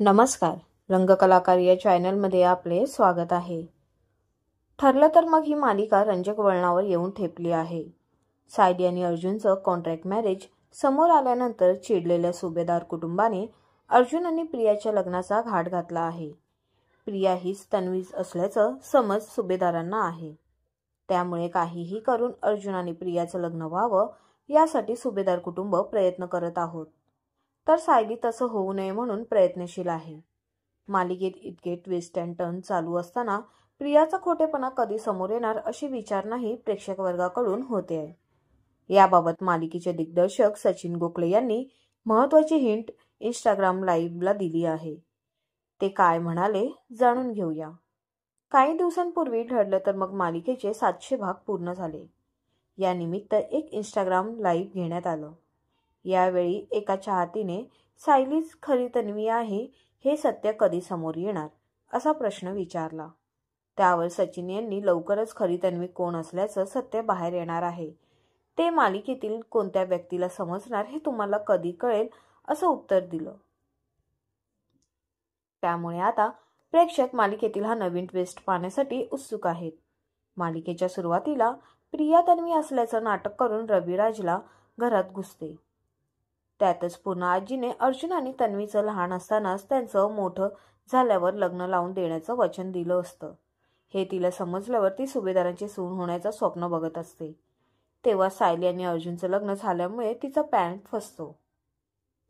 नमस्कार, रंगकलाकार या चॅनलमध्ये आपले स्वागत आहे। ठरलं तर मग ही मालिका रंजक वळणावर येऊन ठेपली आहे। सायली आणि अर्जुनचं कॉन्ट्रॅक्ट मॅरेज समोर आल्यानंतर चिडलेल्या सुभेदार कुटुंबाने अर्जुन आणि प्रियाच्या लग्नाचा घाट घातला आहे। प्रिया हीच तन्वीच असल्याचं समज सुभेदारांना आहे। त्यामुळे काहीही करून अर्जुन आणि प्रियाचं लग्न व्हावं यासाठी सुभेदार कुटुंब प्रयत्न करत आहोत। तर सायली तसं होऊ नये म्हणून प्रयत्नशील आहे। मालिकेत इतके ट्विस्ट अँड टर्न चालू असताना प्रियाचा खोटेपणा कधी समोर येणार अशी विचारणाही प्रेक्षक वर्गाकडून होते आहे। याबाबत मालिकेचे दिग्दर्शक सचिन गोखले यांनी महत्त्वाची हिंट इंस्टाग्राम लाईव्हला दिली आहे। ते काय म्हणाले जाणून घेऊया। काही दिवसांपूर्वी ठरलं तर मग मालिकेचे 700 भाग पूर्ण झाले। या निमित्त एक इंस्टाग्राम लाईव्ह घेण्यात आलं। यावेळी एका चाहतीने सायलीच खरी तन्वी आहे हे सत्य कधी समोर येणार असा प्रश्न विचारला। त्यावर सचिन यांनी लवकरच खरी तन्वी कोण असल्याचं सत्य बाहेर येणार आहे। ते मालिकेतील कोणत्या व्यक्तीला समजणार हे तुम्हाला कधी कळेल असं उत्तर दिलं। त्यामुळे आता प्रेक्षक मालिकेतील हा नवीन ट्विस्ट पाहण्यासाठी उत्सुक आहेत। मालिकेच्या सुरुवातीला प्रिया तन्वी असल्याचं नाटक करून रविराजला घरात घुसते। त्यातच पूर्ण आजीने अर्जुन आणि तन्वीचं लहान असतानाच त्यांचं मोठं झाल्यावर लग्न लावून देण्याचं वचन दिलं असतं। हे तिला समजल्यावर ती सुभेदारांची सून होण्याचं स्वप्न बघत असते। तेव्हा सायली आणि अर्जुनचं लग्न झाल्यामुळे तिचा प्लॅन फसतो।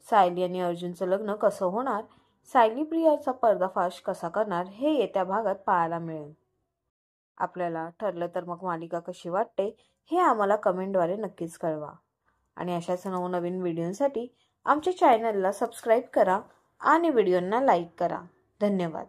सायली आणि अर्जुनचं लग्न कसं होणार, सायली प्रियाचा पर्दाफाश कसा करणार हे येत्या भागात पाहायला मिळेल। आपल्याला ठरलं तर मग मालिका कशी वाटते हे आम्हाला कमेंटद्वारे नक्कीच कळवा। आणि अशाच नवनवीन व्हिडिओसाठी आमच्या चॅनलला सबस्क्राईब करा आणि व्हिडिओंना लाईक करा। धन्यवाद।